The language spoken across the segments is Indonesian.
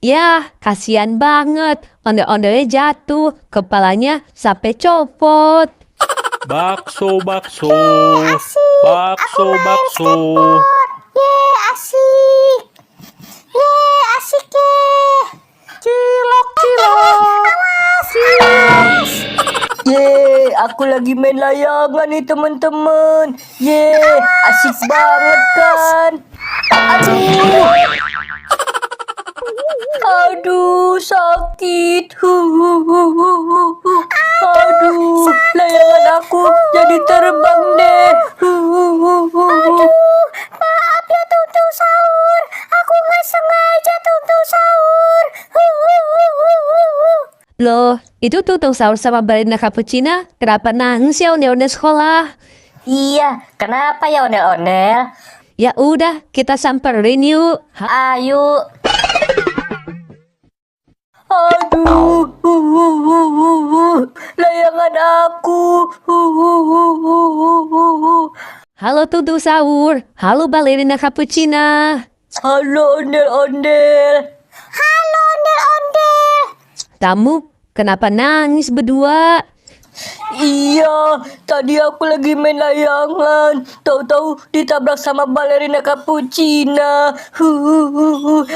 Ya, kasihan banget. Ondel-ondelnya jatuh, kepalanya sampai copot. Bakso, bakso, Asik, aku bakso, main bakso. skateboard. Asik. Asik Cilok, cilok. Awas. Aku lagi main layangan nih teman-teman. Asik banget kan? Aduh, sakit. Aduh, layangan aku jadi terbang deh. Maaf ya Tung Sahur. Aku nggak sengaja Tung Sahur. Loh, itu tutung sahur sama balina cappuccino kenapa nangis ya ondel-ondel sekolah? Iya, kenapa ya ondel-ondel? Ya udah, kita samperin yuk. Ayo. Aduh, layangan aku. Halo tutung sahur, halo balina cappuccino. Halo ondel-ondel. Halo ondel-ondel. Kamu kenapa nangis berdua? Iya, tadi aku lagi main layangan. Tahu-tahu ditabrak sama balerina cappuccino.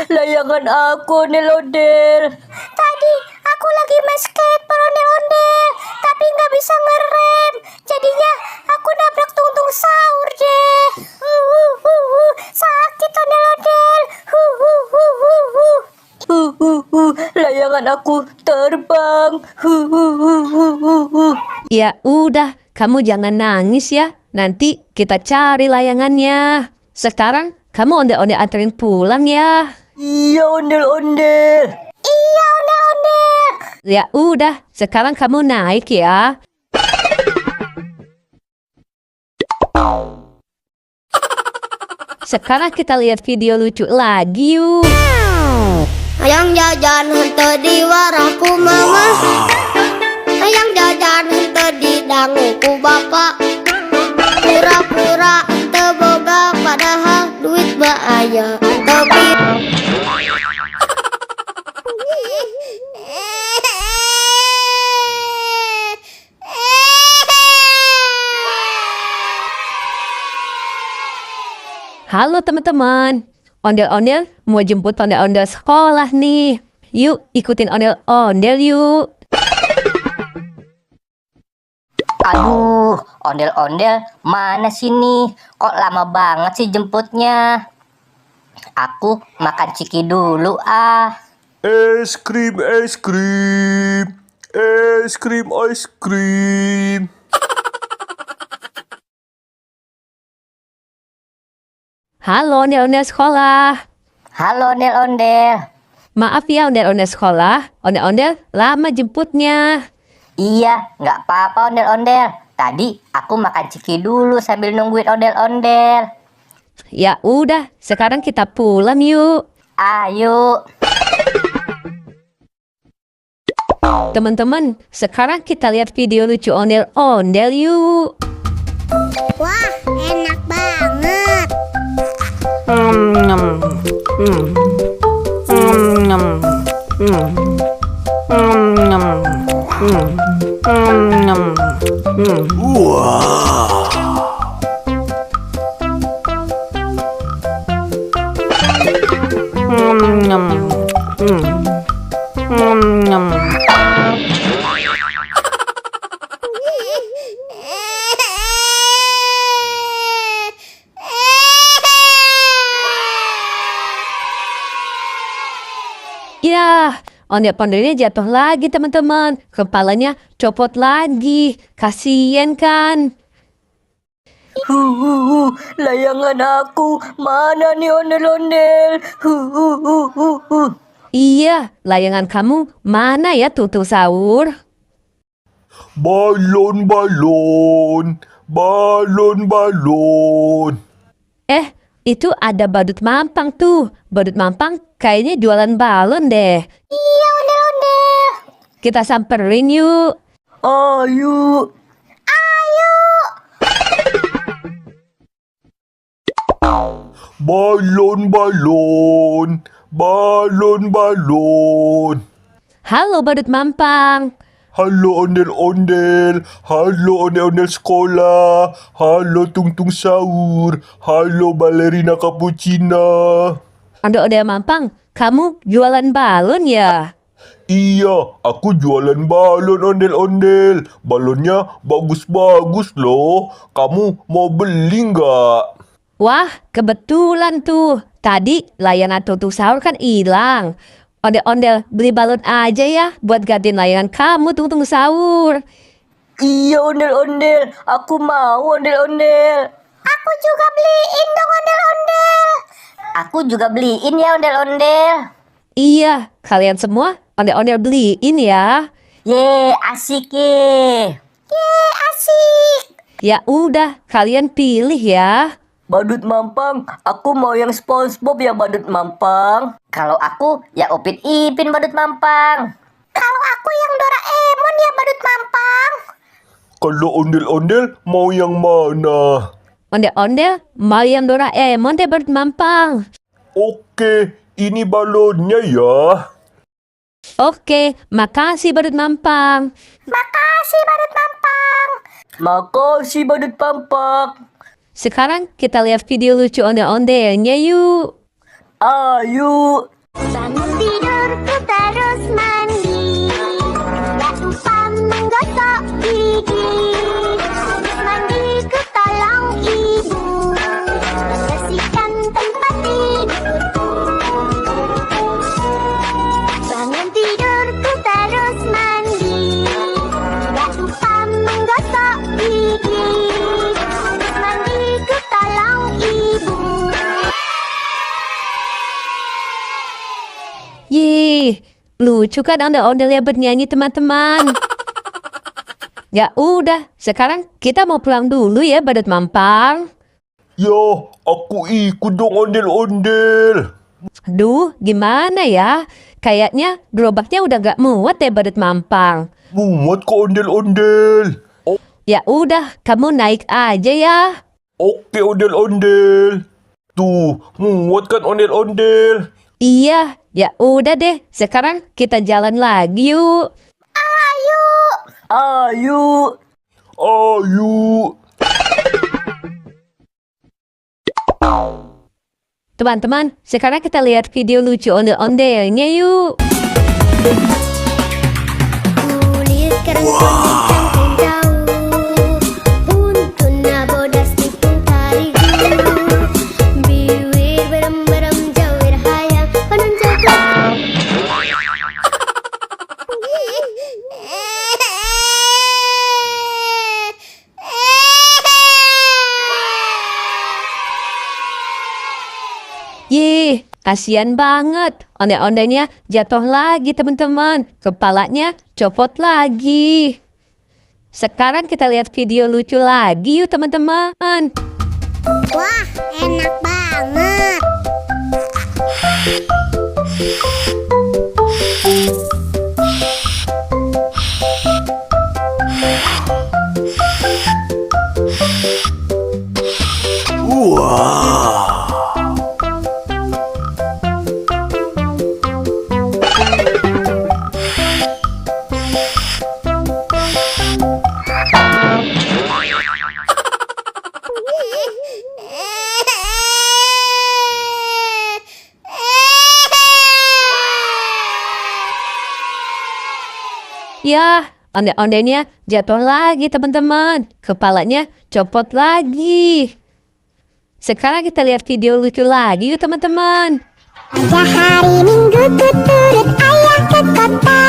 Layangan aku ondel-ondel. Tadi aku lagi main skateboard ondel-ondel, tapi nggak bisa ngerem. Jadinya aku nabrak Tung Sahur deh. Sakit ondel-ondel. Layangan aku terbang. Ya udah, kamu jangan nangis ya. Nanti kita cari layangannya. Sekarang kamu ondel-ondel anterin pulang ya. Iya ondel-ondel. Iya ondel-ondel. Ya udah, sekarang kamu naik ya. Sekarang kita lihat video lucu lagi yuk. Hayang jajan henteu di warahku mama. Hayang jajan henteu di danguku bapak. Pura-pura teu boga padahal duit aya. Tapi Halo teman-teman, ondel-ondel mau jemput ondel-ondel sekolah nih. Yuk ikutin ondel-ondel yuk. Aduh, ondel-ondel mana sini? Kok lama banget sih jemputnya? Aku makan ciki dulu ah. Es krim, es krim. Es krim, es krim. Halo ondel-ondel sekolah. Halo ondel-ondel. Maaf ya ondel-ondel sekolah, ondel-ondel lama jemputnya. Iya, nggak apa-apa ondel-ondel. Tadi aku makan ciki dulu sambil nungguin ondel-ondel. Ya udah, sekarang kita pulang yuk. Ayo. Teman-teman, sekarang kita lihat video lucu ondel-ondel yuk. wah, enak banget. Ya, ondel-ondelnya jatuh lagi teman-teman. Kepalanya copot lagi. Kasian kan? Layangan aku mana nih ondel-ondel? Iya, layangan kamu mana ya tutul sahur? Balon, balon. Balon, balon. Itu ada badut mampang tuh. Badut mampang kayaknya jualan balon deh. Iya ondel-ondel. Kita samperin yuk. Ayo. Balon, balon. balon. Halo badut mampang. Halo ondel-ondel, halo ondel-ondel sekolah, halo tung-tung sahur, halo balerina cappuccina. Ondel-ondel mampang, kamu jualan balon ya? Iya, aku jualan balon ondel-ondel. Balonnya bagus-bagus loh. Kamu mau beli nggak? Wah, kebetulan tuh. Tadi layanan tutup sahur kan hilang. Ondel-ondel, beli balon aja ya buat gantiin layanan kamu tung sahur. Iya ondel-ondel, aku mau ondel-ondel. Aku juga beliin dong ondel-ondel. Aku juga beliin ya ondel-ondel. Iya, kalian semua ondel-ondel beliin ya. Ye, asik ye. Asik. Ya udah, kalian pilih ya. Badut mampang, aku mau yang SpongeBob ya badut mampang. Kalau aku ya Upin Ipin badut mampang. Kalau aku yang Doraemon ya badut mampang. Kalau ondel-ondel mau yang mana? Ondel-ondel, mau yang Doraemon deh badut mampang. Oke, ini balonnya ya. Oke, makasih badut mampang. Makasih badut mampang. Makasih badut mampang. Sekarang kita lihat video lucu ondel-ondelnya yuk. Ayo. Bangun tidurku terus mandi. Gak lupa menggosok gigi. Habis mandiku tolong ibu bersihkan tempat tidurku. Bangun tidurku terus mandi. Gak lupa menggosok gigi. Habis mandiku tolong ibu. Yih, lucu kan ondel-ondelnya bernyanyi teman-teman. Ya udah, sekarang kita mau pulang dulu ya badut mampang. Ya, aku ikut dong ondel-ondel. Aduh, gimana ya? Kayaknya gerobaknya udah gak muat deh badut mampang. Muat ke ondel-ondel. Ya udah, kamu naik aja ya. Oke ondel-ondel. Tuh, muat kan ondel-ondel. Iya, ya udah deh. Sekarang kita jalan lagi yuk. Ayo. Teman-teman, sekarang kita lihat video lucu ondel-ondelnya yuk. Tuliskan cangkang jauh untuk nabodas tipung tarigu. Biwir berem-berem jawir hayang penunjuk. Yih, kasihan banget. Ondel-ondelnya jatuh lagi teman-teman. Kepalanya copot lagi. Sekarang kita lihat video lucu lagi yuk teman-teman. Wah, enak banget. Ya, ondel-ondelnya jatuh lagi teman-teman. Kepalanya copot lagi. Sekarang kita lihat video lucu lagi yuk teman-teman. Pada hari Minggu ku turut ayah ke kota.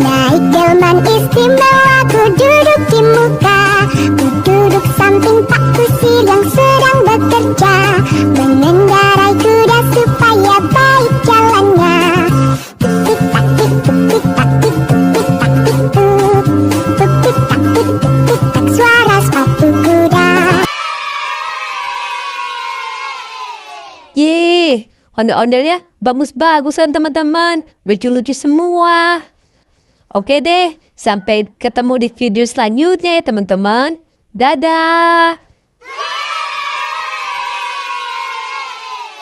Naik delman istimewa ku duduk di muka. Ku duduk samping Pak Kusir yang sedang bekerja. Mengendarai kuda supaya baik jalannya. Tuk tak tik tuk tik tak tik tuk tik tak tik tuk. Tuk tik tak tik tuk tik tak suara sepatu kuda. Yeay, ondel-ondelnya bagus-bagusan teman-teman. Lucu-lucu semua. Oke deh, sampai ketemu di video selanjutnya ya teman-teman. Dadah!